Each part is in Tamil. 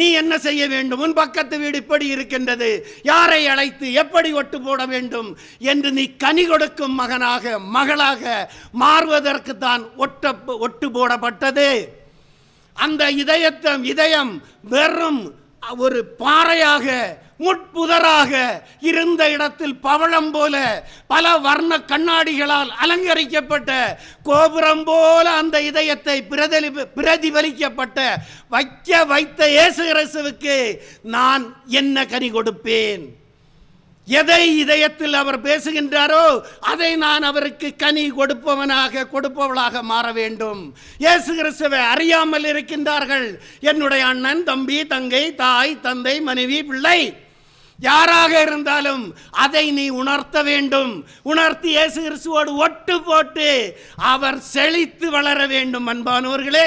நீ என்ன செய்ய வேண்டும், உன் பக்கத்து வீடு இப்படி இருக்கின்றது, யாரை அழைத்து எப்படி ஒட்டு போட வேண்டும் என்று நீ கனி கொடுக்கும் மகனாக மகளாக மாறுவதற்கு தான் ஒட்டு போடப்பட்டது. அந்த இதயம் வெறும் ஒரு பாறையாக முட்புதராக இருந்த இடத்தில் பவளம் போல பல வர்ண கண்ணாடிகளால் அலங்கரிக்கப்பட்ட கோபுரம் போல அந்த இதயத்தை பிரதிபலிக்கப்பட்ட வைத்த இயேசு கிறிஸ்துவுக்கு நான் என்ன கனி கொடுப்பேன்? எதை இதயத்தில் அவர் பேசுகின்றாரோ அதை நான் அவருக்கு கனி கொடுப்பவளாக மாற வேண்டும். இயேசு கிறிஸ்துவை அறியாமல் இருக்கின்றார்கள். என்னுடைய அண்ணன், தம்பி, தங்கை, தாய், தந்தை, மனைவி, பிள்ளை யாராக இருந்தாலும் அதை நீ உணர்த்த வேண்டும். உணர்த்தி இயேசு கிறிஸ்துவோடு ஒட்டு போட்டு அவர் செழித்து வளர வேண்டும். அன்பானவர்களே,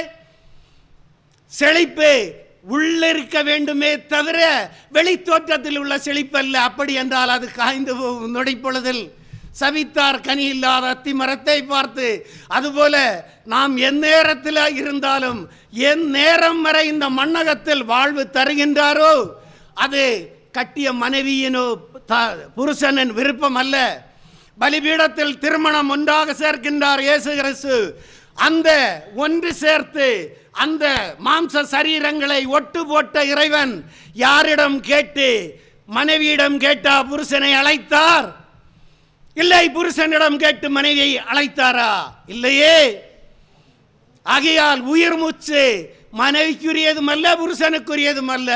செழிப்பு உள்ளிருக்க வேண்டுமே தவிர வெளி தோற்றத்தில் உள்ள செழிப்பல்ல. அப்படி என்றால் அது காய்ந்து போகும் நொடிப்பொழுதில். சபித்தார் கனி இல்லாத அத்தி மரத்தை பார்த்து, அதுபோல நாம் எந்நேரத்தில் இருந்தாலும் என் நேரம் வரை இந்த மண்ணகத்தில் வாழ்வு தருகின்றாரோ அது கட்டிய மனைவியினோ புருஷனின் விருப்பம் அல்ல. பலிபீடத்தில் திருமணம் ஒன்றாக சேர்க்கின்றார் இயேசு கிறிஸ்து. அந்த ஒன்று சேர்த்து அந்த மாம்ச சரீரங்களை ஒட்டு போட்ட இறைவன் யாரிடம் கேட்டு? மனைவியிடம் கேட்டா புருஷனை அழைத்தார்? இல்லை. புருஷனிடம் கேட்டு மனைவியை அழைத்தாரா? இல்லையே. ஆகையால் உயிர் மூச்சு மனைவிக்குரியதும் அல்ல, புருஷனுக்குரியதும் அல்ல,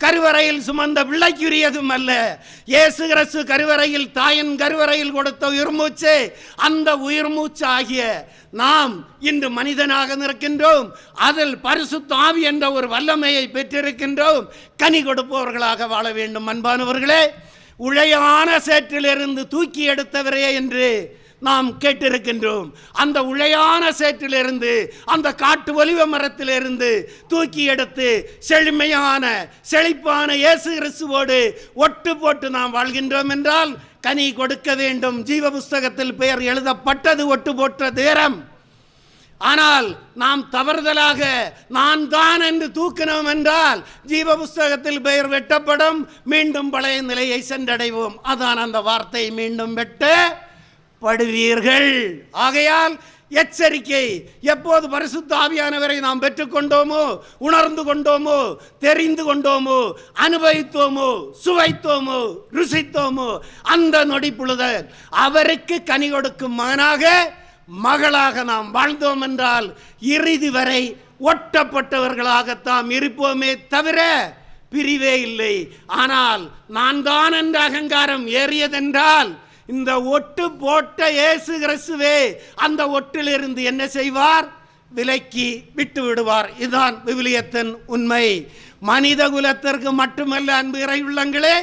கருவறையில் சுமந்த பிள்ளைக்குரியதும் அல்ல. இயேசு கிறிஸ்து கருவறையில், தாயின் கருவறையில் கொடுத்த உயிர் மூச்சு, அந்த உயிர் மூச்சு ஆகிய நாம் இன்று மனிதனாக இருக்கின்றோம். அதில் பரிசுத்த ஆவி என்ற ஒரு வல்லமையை பெற்றிருக்கின்றோம். கனி கொடுப்பவர்களாக வாழ வேண்டும். அன்பானவர்களே, உழையான சேற்றிலிருந்து தூக்கி எடுத்தவரே என்று நாம் கேட்டிருக்கின்றோம். அந்த உழையான சேற்றிலிருந்து, அந்த காட்டு ஒலிவ மரத்திலிருந்து தூக்கி எடுத்து செழுமையான செழிப்பான இயேசு கிறிஸ்துவோடு ஒட்டு போட்டு நாம் வாழ்கின்றோம் என்றால் கனி கொடுக்க வேண்டும். ஜீவ புஸ்தகத்தில் பெயர் எழுதப்பட்டது ஒட்டு போட்ட நேரம். ஆனால் நாம் தவறுதலாக நான் தான் என்று தூக்கினோம் என்றால் ஜீவ புஸ்தகத்தில் பெயர் வெட்டப்படும். மீண்டும் பழைய நிலையை சென்றடைவோம். அதான் அந்த வார்த்தை, மீண்டும் வெட்டப்படுவீர்கள். ஆகையால் எச்சரிக்கை. எப்போது பரிசுத்த ஆவியானவரை நாம் பெற்றுக்கொண்டோமோ, உணர்ந்து கொண்டோமோ, தெரிந்து கொண்டோமோ, அனுபவித்தோமோ, சுவைத்தோமோ, ருசித்தோமோ, அந்த நொடி பொழுது அவருக்கு கனி கொடுக்கும் மகனாக மகளாக நாம் வாழ்ந்தோம் என்றால் இறுதி வரை ஒட்டப்பட்டவர்களாகத்தான் இருப்போமே தவிர பிரிவே இல்லை. ஆனால் நான் தான் என்ற அகங்காரம் ஏறியதென்றால் இந்த ஒட்டு போட்ட இயேசு கிறிஸ்துவே அந்த ஒட்டிலிருந்து என்ன செய்வார்? விலக்கி விட்டு விடுவார். இதுதான் விவிலியத்தின் உண்மை. மனித குலத்திற்கு மட்டுமல்ல, அன்பு இறை உள்ளங்களே,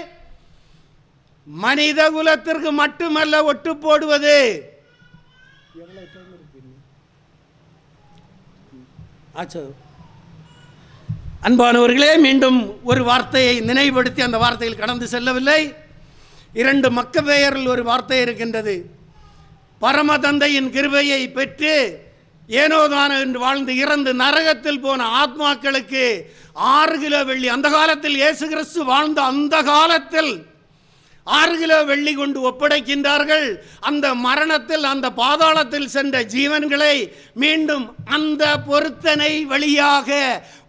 மனித குலத்திற்கு மட்டுமல்ல ஒட்டு போடுவது. அன்பானவர்களே, மீண்டும் ஒரு வார்த்தையை நினைவுபடுத்தி அந்த வார்த்தையில் கடந்து செல்லவில்லை. 2 மக்கபேயரில் ஒரு வார்த்தை இருக்கின்றது. பரமதந்தையின் கிருபையை பெற்று ஏனோதானோ என்று வாழ்ந்து இறந்து நரகத்தில் போன ஆத்மாக்களுக்கு 6 கிலோ வெள்ளி, அந்த காலத்தில் இயேசு கிறிஸ்து வாழ்ந்த அந்த காலத்தில் 6 கிலோ வெள்ளி கொண்டு ஒப்படைக்கின்றார்கள். அந்த மரணத்தில், அந்த பாதாளத்தில் சென்ற ஜீவன்களை மீண்டும் அந்த பொருத்தனை வழியாக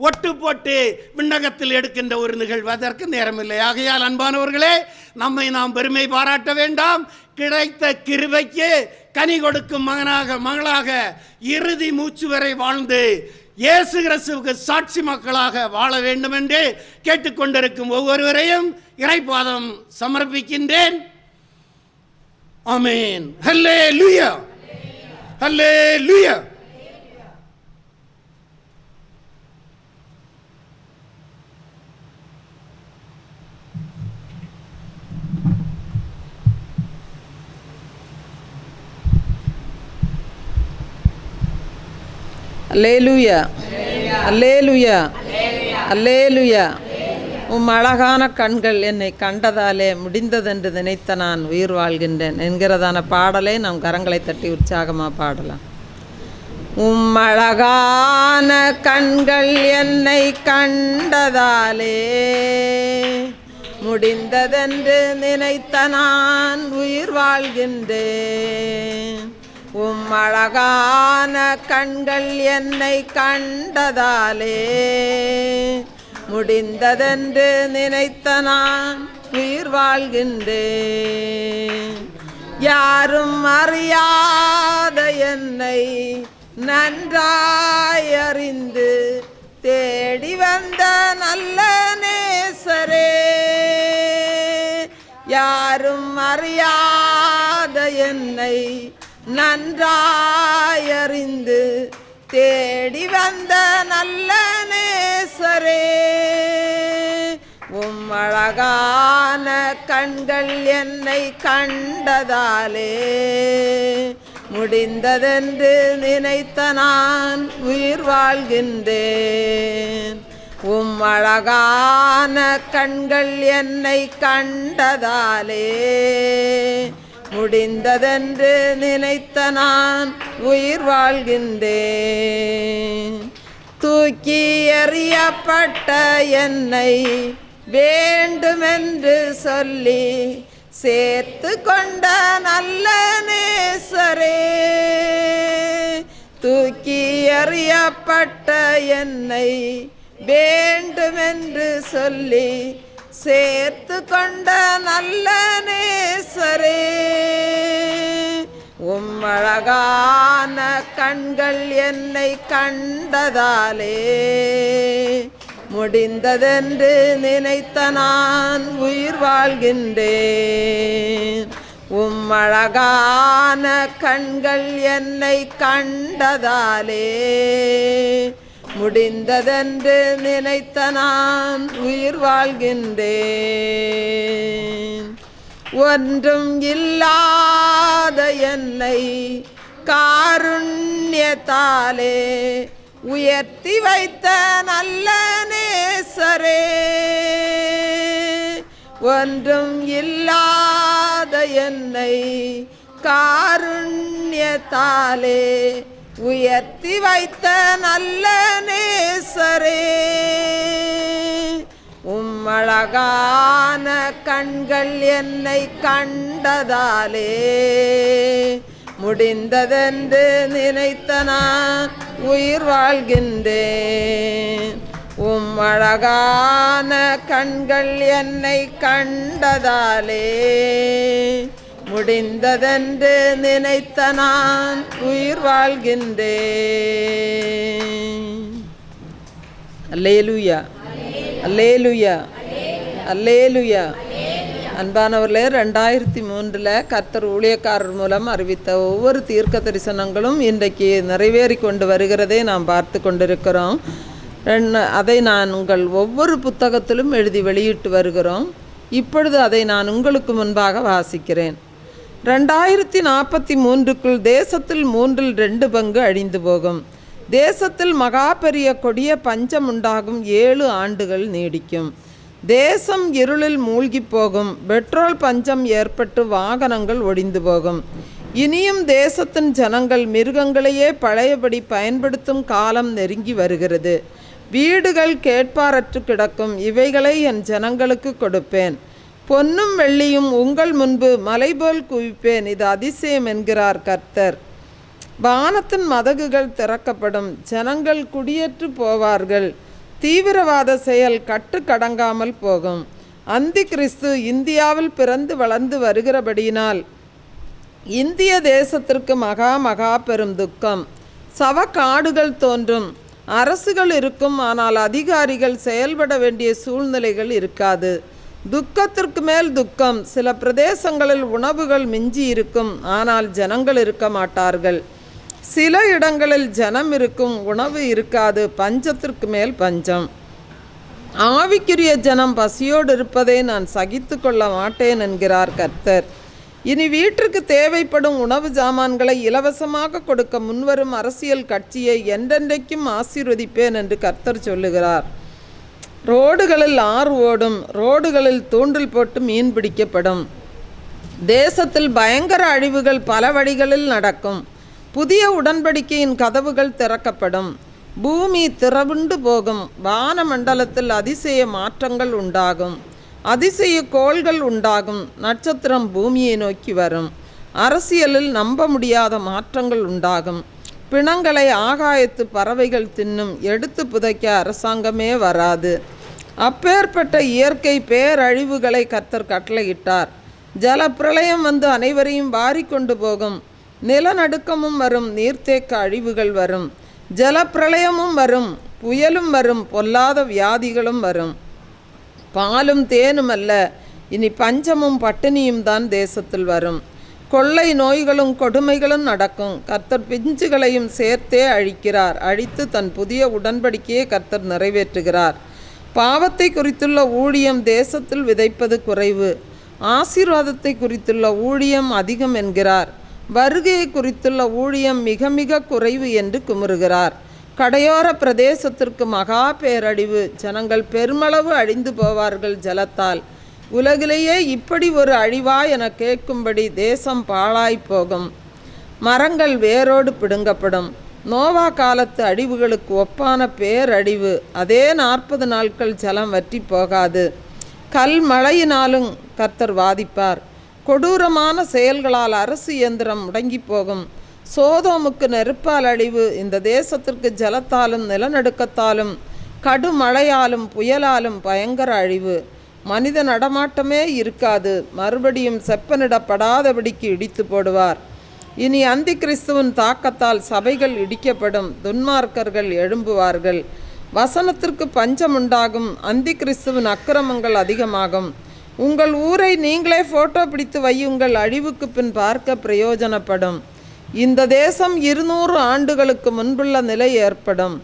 ஒட்டு போட்டு விண்ணகத்தில் எடுக்கின்ற ஒரு நிகழ்வு. அதற்கு நேரமில்லை. ஆகையால் அன்பானவர்களே, நம்மை நாம் பெருமை பாராட்ட வேண்டாம். கிடைத்த கிருபைக்கு கனி கொடுக்கும் மகனாக மகளாக இறுதி மூச்சு வரை வாழ்ந்து இயேசு கிறிஸ்துவுக்கு சாட்சி மக்களாக வாழ வேண்டும் என்று கேட்டுக்கொண்டிருக்கும் ஒவ்வொருவரையும் இறைபாதம் சமர்ப்பிக்கின்றேன். ஆமென். ஹல்லேலூயா, ஹல்லேலூயா. அல்லேலூயா, அல்லேலூயா, அல்லேலூயா. உம் அழகான கண்கள் என்னை கண்டதாலே முடிந்ததென்று நினைத்த நான் உயிர் வாழ்கின்றேன் என்கிறதான பாடலை நாம் கரங்களை தட்டி உற்சாகமாக பாடலாம். உம்மழகான கண்கள் என்னை கண்டதாலே முடிந்ததென்று நினைத்த நான் உயிர் வாழ்கின்றேன். உம்மழகான கண்கள் என்னை கண்டதாலே முடிந்ததென்று நினைத்த நான் உயிர் வாழ்கின்றேன். யாரும் அறியாத என்னை நன்றாய் அறிந்து தேடி வந்த நல்ல நேசரே, யாரும் அறியாத என்னை நன்றாய் அறிந்து தேடி வந்த நல்ல நேசரே, உம்மழகான கண்கள் என்னை கண்டதாலே முடிந்ததென்று நினைத்த நான் உயிர் வாழ்கின்றேன். உம்மழகான கண்கள் என்னை கண்டதாலே முடிந்ததென்று நினைத்த நான் உயிர் வாழ்கின்றேன். தூக்கி எறியப்பட்ட என்னை வேண்டுமென்று சொல்லி சேர்த்து கொண்ட நல்ல நேசரே, தூக்கி எறியப்பட்ட என்னை வேண்டுமென்று சொல்லி சேர்த்து கொண்ட நல்ல நேசரே, உம்மழகான கண்கள் என்னை கண்டதாலே முடிந்ததென்று நினைத்த நான் உயிர் வாழ்கின்றேன். உம்மழகான கண்கள் என்னை கண்டதாலே முடிந்ததென்று நினைத்த நான் உயிர் வாழ்கின்றேன். ஒன்றும் இல்லாத என்னை காருண்யத்தாலே உயர்த்தி வைத்த நல்ல நேசரே, ஒன்றும் இல்லாத என்னை காருண்யத்தாலே உயர்த்தி வைத்த நல்ல நேசரே, உம்மழகான கண்கள் என்னை கண்டதாலே முடிந்ததென்று நினைத்த நான் உயிர் வாழ்கின்றேன். உம்மழகான கண்கள் என்னை கண்டதாலே முடிந்ததென்று நினைத்த நான் உயிர் வாழ்கின்றேன். அல்லேலூயா, அல்லேலூயா, அல்லேலூயா. அன்பானவர்களே, 2003 கர்த்தர் ஊழியக்காரர் மூலம் அறிவித்த ஒவ்வொரு தீர்க்க தரிசனங்களும் இன்றைக்கு நிறைவேறி கொண்டு வருகிறதை நாம் பார்த்து கொண்டிருக்கிறோம். அதை நான் உங்கள் ஒவ்வொரு புத்தகத்திலும் எழுதி வெளியிட்டு வருகிறோம். இப்பொழுது அதை நான் உங்களுக்கு முன்பாக வாசிக்கிறேன். 2043க்குள் தேசத்தில் 2 பங்கு அழிந்து போகும். தேசத்தில் மகா பெரிய கொடிய பஞ்சம் உண்டாகும். 7 ஆண்டுகள் நீடிக்கும். தேசம் இருளில் மூழ்கி போகும். பெட்ரோல் பஞ்சம் ஏற்பட்டு வாகனங்கள் ஒடிந்து போகும். இனியும் தேசத்தின் ஜனங்கள் மிருகங்களையே பழையபடி பயன்படுத்தும் காலம் நெருங்கி வருகிறது. வீடுகள் கேட்பாரற்று கிடக்கும். இவைகளை என் ஜனங்களுக்கு கொடுப்பேன். பொன்னும் வெள்ளியும் உங்கள் முன்பு மலைபோல் குவிப்பேன். இது அதிசயம் என்கிறார் கர்த்தர். வானத்தின் மதகுகள் திறக்கப்படும். ஜனங்கள் குடியேற்று போவார்கள். தீவிரவாத செயல் கட்டுக்கடங்காமல் போகும். அந்தி கிறிஸ்து இந்தியாவில் பிறந்து வளர்ந்து வருகிறபடியினால் இந்திய தேசத்திற்கு மகா பெரும் துக்கம். சவக்காடுகள் தோன்றும். அரசுகள் இருக்கும், ஆனால் அதிகாரிகள் செயல்பட வேண்டிய சூழ்நிலைகள் இருக்காது. துக்கத்திற்கு மேல் துக்கம். சில பிரதேசங்களில் உணவுகள் மிஞ்சி இருக்கும், ஆனால் ஜனங்கள் இருக்க மாட்டார்கள். சில இடங்களில் ஜனம் இருக்கும், உணவு இருக்காது. பஞ்சத்திற்கு மேல் பஞ்சம். ஆவிக்குரிய ஜனம் பசியோடு இருப்பதை நான் சகித்து கொள்ள மாட்டேன் என்கிறார் கர்த்தர். இனி வீட்டிற்கு தேவைப்படும் உணவு ஜாமான்களை இலவசமாக கொடுக்க முன்வரும் அரசியல் கட்சியை என்றென்றைக்கும் ஆசீர்வதிப்பேன் என்று கர்த்தர் சொல்லுகிறார். ரோடுகளில் ஆறு ஓடும். ரோடுகளில் தூண்டில் போட்டு மீன் பிடிக்கப்படும். தேசத்தில் பயங்கர அழிவுகள் பல வழிகளில் நடக்கும். புதிய உடன்படிக்கையின் கதவுகள் திறக்கப்படும். பூமி திறவுண்டு போகும். வான மண்டலத்தில் அதிசய மாற்றங்கள் உண்டாகும். அதிசய கோள்கள் உண்டாகும். நட்சத்திரம் பூமியை நோக்கி வரும். அரசியலில் நம்ப முடியாத மாற்றங்கள் உண்டாகும். பிணங்களை ஆகாயத்து பறவைகள் தின்னும். எடுத்து புதைக்க அரசாங்கமே வராது. அப்பேற்பட்ட இயற்கை பேரழிவுகளை கர்த்தர் கட்டளையிட்டார். ஜல பிரளயம் வந்து அனைவரையும் வாரிக்கொண்டு போகும். நிலநடுக்கமும் வரும். நீர்த்தேக்க அழிவுகள் வரும். ஜல பிரளயமும் வரும். புயலும் வரும். பொல்லாத வியாதிகளும் வரும். பாலும் தேனும் அல்ல, இனி பஞ்சமும் பட்டினியும் தான் தேசத்தில் வரும். கொள்ளை நோய்களும் கொடுமைகளும் நடக்கும். கர்த்தர் பிஞ்சுகளையும் சேர்த்தே அழிக்கிறார். அழித்து தன் புதிய உடன்படிக்கையை கர்த்தர் நிறைவேற்றுகிறார். பாவத்தை குறித்துள்ள ஊழியம் தேசத்தில் விதைப்பது குறைவு, ஆசீர்வாதத்தை குறித்துள்ள ஊழியம் அதிகம் என்கிறார். வருகையை குறித்துள்ள ஊழியம் மிக மிக குறைவு என்று குமுறுகிறார். கடையோர பிரதேசத்திற்கு மகா பேரழிவு. ஜனங்கள் பெருமளவு அழிந்து போவார்கள் ஜலத்தால். உலகிலேயே இப்படி ஒரு அழிவா என கேட்கும்படி தேசம் பாழாய் போகும். மரங்கள் வேரோடு பிடுங்கப்படும். நோவா காலத்து அழிவுகளுக்கு ஒப்பான பேரழிவு. அதே 40 நாட்கள் ஜலம் வற்றி போகாது. கல் மழையினாலும் கர்த்தர் வாதிப்பார். கொடூரமான செயல்களால் அரசு இயந்திரம் முடங்கி போகும். சோதோமுக்கு நெருப்பால் அழிவு. இந்த தேசத்திற்கு ஜலத்தாலும் நிலநடுக்கத்தாலும் கடுமழையாலும் புயலாலும் பயங்கர அழிவு. மனித நடமாட்டமே இருக்காது. மறுபடியும் செப்பனிடப்படாதபடிக்கு இடித்து போடுவார். இனி அந்தி கிறிஸ்துவின் தாக்கத்தால் சபைகள் இடிக்கப்படும். துன்மார்க்கர்கள் எழும்புவார்கள். வசனத்திற்கு பஞ்சம் உண்டாகும். அந்தி கிறிஸ்துவின் அக்கிரமங்கள் அதிகமாகும். உங்கள் ஊரை நீங்களே ஃபோட்டோ பிடித்து வையுங்கள். அழிவுக்கு பின் பார்க்க பிரயோஜனப்படும். இந்த தேசம் 200 ஆண்டுகளுக்கு முன்புள்ள நிலை ஏற்படும்.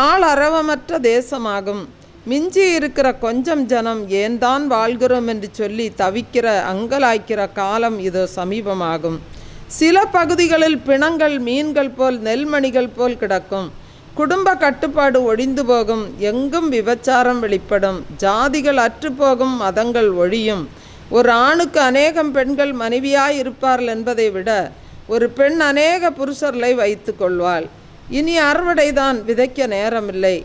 ஆள் அரவமற்ற தேசமாகும். மிஞ்சி இருக்கிற கொஞ்சம் ஜனம் ஏன் தான் வாழ்கிறோம் என்று சொல்லி தவிக்கிற அங்கலாய்க்கிற காலம் இதோ சமீபமாகும். சில பகுதிகளில் பிணங்கள் மீன்கள் போல் நெல்மணிகள் போல் கிடக்கும். குடும்ப கட்டுப்பாடு ஒழிந்து போகும். எங்கும் விபச்சாரம் வெளிப்படும். ஜாதிகள் அற்றுப்போகும். மதங்கள் ஒழியும். ஒரு ஆணுக்கு அநேகம் பெண்கள் மனைவியாய் இருப்பார்கள் என்பதை விட ஒரு பெண் அநேக புருஷர்களை வைத்து கொள்வாள். இனி அறுவடைதான், விதைக்க நேரமில்லை.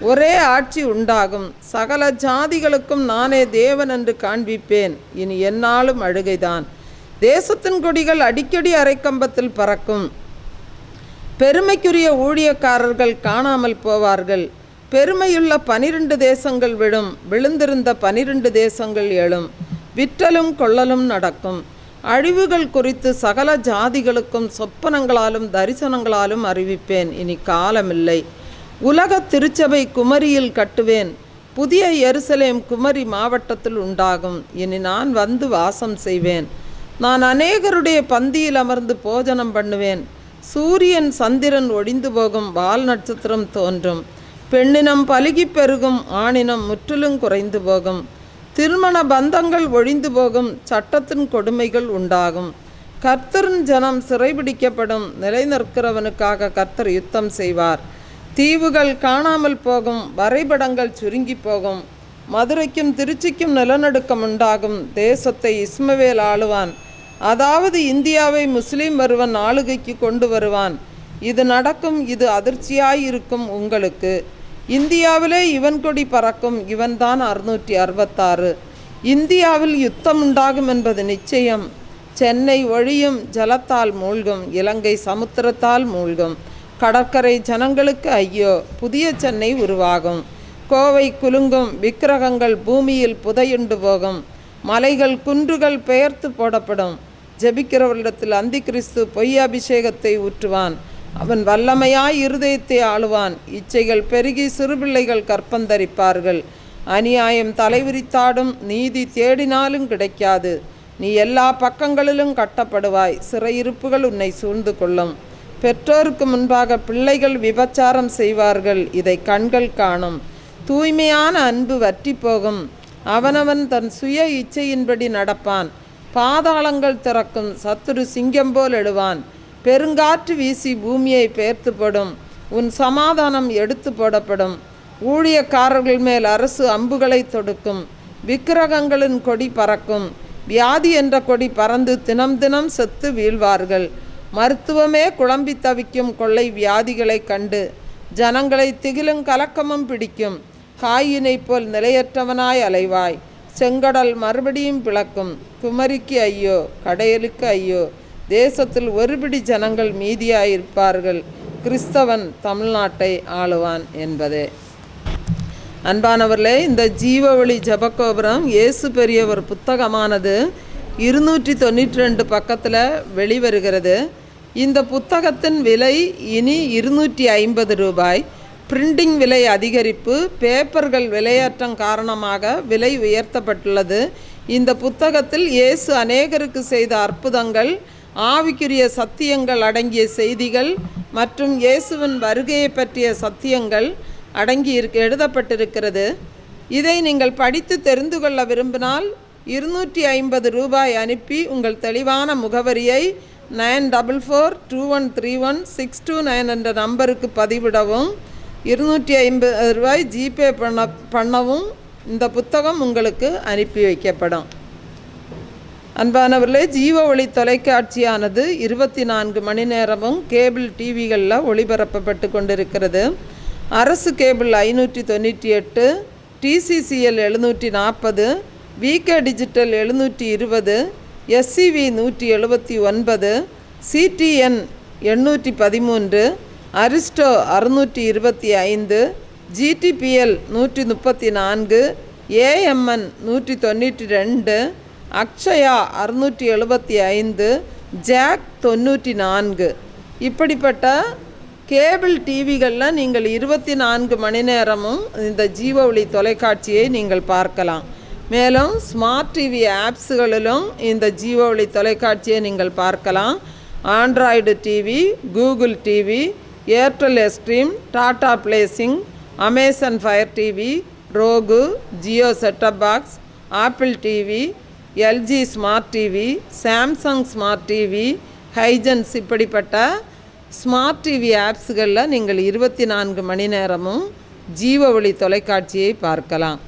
ஒரே ஆட்சி உண்டாகும். சகல ஜாதிகளுக்கும் நானே தேவன் என்று காண்பிப்பேன். இனி எந்நாளும் அழுகைதான். தேசத்தின் கொடிகள் அடிக்கடி அரைக்கம்பத்தில் பறக்கும். பெருமைக்குரிய ஊழியக்காரர்கள் காணாமல் போவார்கள். பெருமையுள்ள 12 தேசங்கள் விழும். விழுந்திருந்த 12 தேசங்கள் எழும். விற்றலும் கொள்ளலும் நடக்கும். அழிவுகள் குறித்து சகல ஜாதிகளுக்கும் சொப்பனங்களாலும் தரிசனங்களாலும் அறிவிப்பேன். இனி காலமில்லை. உலக திருச்சபை குமரியில் கட்டுவேன். புதிய எருசலேம் குமரி மாவட்டத்தில் உண்டாகும். இனி நான் வந்து வாசம் செய்வேன். நான் அநேகருடைய பந்தியில் அமர்ந்து போஜனம் பண்ணுவேன். சூரியன் சந்திரன் ஒழிந்து போகும். வால் நட்சத்திரம் தோன்றும். பெண்ணினம் பலுகி பெருகும். ஆணினம் முற்றிலும் குறைந்து போகும். திருமண பந்தங்கள் ஒழிந்து போகும். சட்டத்தின் கொடுமைகள் உண்டாகும். கர்த்தரின் ஜனம் சிறைபிடிக்கப்படும். நிலை நிற்கிறவனுக்காக கர்த்தர் யுத்தம் செய்வார். தீவுகள் காணாமல் போகும். வரைபடங்கள் சுருங்கி போகும். மதுரைக்கும் திருச்சிக்கும் நிலநடுக்கம் உண்டாகும். தேசத்தை இஸ்மவேல் ஆளுவான். அதாவது இந்தியாவை முஸ்லீம் ஒருவன் ஆளுகைக்கு கொண்டு வருவான். இது நடக்கும். இது அதிர்ச்சியாயிருக்கும் உங்களுக்கு. இந்தியாவிலே இவன் கொடி பறக்கும். இவன்தான் 666. இந்தியாவில் யுத்தம் உண்டாகும் என்பது நிச்சயம். சென்னை ஒழியும். ஜலத்தால் மூழ்கும். இலங்கை சமுத்திரத்தால் மூழ்கும். கடற்கரை ஜனங்களுக்கு ஐயோ, புதிய சென்னை உருவாகும். கோவை குலுங்கும். விக்கிரகங்கள் பூமியில் புதையுண்டு போகும். மலைகள் குன்றுகள் பெயர்த்து போடப்படும். ஜெபிக்கிறவரிடத்தில் அந்தி கிறிஸ்து பொய் அபிஷேகத்தை ஊற்றுவான். அவன் வல்லமையாய் இருதயத்தை ஆளுவான். இச்சைகள் பெருகி சிறுபிள்ளைகள் கற்பந்தரிப்பார்கள். அநியாயம் தலைவிரித்தாடும். நீதி தேடினாலும் கிடைக்காது. நீ எல்லா பக்கங்களிலும் கட்டப்படுவாய். சிறையிருப்புகள் உன்னை சூழ்ந்து கொள்ளும். பெற்றோருக்கு முன்பாக பிள்ளைகள் விபச்சாரம் செய்வார்கள். இதை கண்கள் காணும். தூய்மையான அன்பு வற்றி போகும். அவனவன் தன் சுய இச்சையின்படி நடப்பான். பாதாளங்கள் திறக்கும். சத்துரு சிங்கம் போல் எழுவான். பெருங்காற்று வீசி பூமியை பெயர்த்து போடும். உன் சமாதானம் எடுத்து போடப்படும். ஊழியக்காரர்கள் மேல் அரசு அம்புகளை தொடுக்கும். விக்கிரகங்களின் கொடி பறக்கும். வியாதி என்ற கொடி பறந்து தினம் தினம் செத்து வீழ்வார்கள். மருத்துவமே குழம்பி தவிக்கும் கொள்ளை வியாதிகளை கண்டு ஜனங்களை திகிலும் கலக்கமும் பிடிக்கும். காயினை போல் நிலையற்றவனாய் அலைவாய். செங்கடல் மறுபடியும் பிளக்கும். குமரிக்கு ஐயோ, கடையலுக்கு ஐயோ. தேசத்தில் ஒருபிடி ஜனங்கள் மீதியாயிருப்பார்கள். கிறிஸ்தவன் தமிழ்நாட்டை ஆளுவான் என்பதே. அன்பானவர்களே, இந்த ஜீவ ஒளி ஜபகோபுரம் இயேசு பெரியவர் புத்தகமானது 292 பக்கத்தில் வெளிவருகிறது. இந்த புத்தகத்தின் விலை இனி 250 ரூபாய். பிரிண்டிங் விலை அதிகரிப்பு, பேப்பர்கள் விலையேற்றம் காரணமாக விலை உயர்த்தப்பட்டுள்ளது. இந்த புத்தகத்தில் இயேசு அநேகருக்கு செய்த அற்புதங்கள், ஆவிக்குரிய சத்தியங்கள் அடங்கிய செய்திகள் மற்றும் இயேசுவின் வருகையை பற்றிய சத்தியங்கள் அடங்கி எழுதப்பட்டிருக்கிறது. இதை நீங்கள் படித்து தெரிந்து கொள்ள விரும்பினால் 250 ரூபாய் அனுப்பி உங்கள் தெளிவான முகவரியை 9442131629 என்ற நம்பருக்கு பதிவிடவும். 250 ரூபாய் ஜிபே பண்ணவும் இந்த புத்தகம் உங்களுக்கு அனுப்பி வைக்கப்படும். அன்பானவர்களே, ஜீவ ஒளி தொலைக்காட்சியானது 24 மணி நேரமும் கேபிள் டிவிகளில் ஒளிபரப்பப்பட்டு கொண்டிருக்கிறது. அரசு cable 598, TCCL 740, VK digital 720, SCV 179, CDN 813, Aristo 625, GTPL 134, AMN 192, Akshaya 675, Jack 94. இப்படிப்பட்ட கேபிள் டிவிகளில் நீங்கள் 24 மணி நேரமும் இந்த ஜீவ ஒளி தொலைக்காட்சியை நீங்கள் பார்க்கலாம். மேலும் ஸ்மார்ட் டிவி ஆப்ஸுகளிலும் இந்த ஜீவ ஒளி தொலைக்காட்சியை நீங்கள் பார்க்கலாம். Android TV, Google TV, Airtel Xtreme, Tata placing, Amazon fire TV, rohu, Jio setup box, apple TV, LG smart TV, Samsung smart TV, Huygens இப்படிப்பட்ட ஸ்மார்ட் டிவி ஆப்ஸுகளில் நீங்கள் 24 மணி நேரமும் ஜீவ ஒளி தொலைக்காட்சியை பார்க்கலாம்.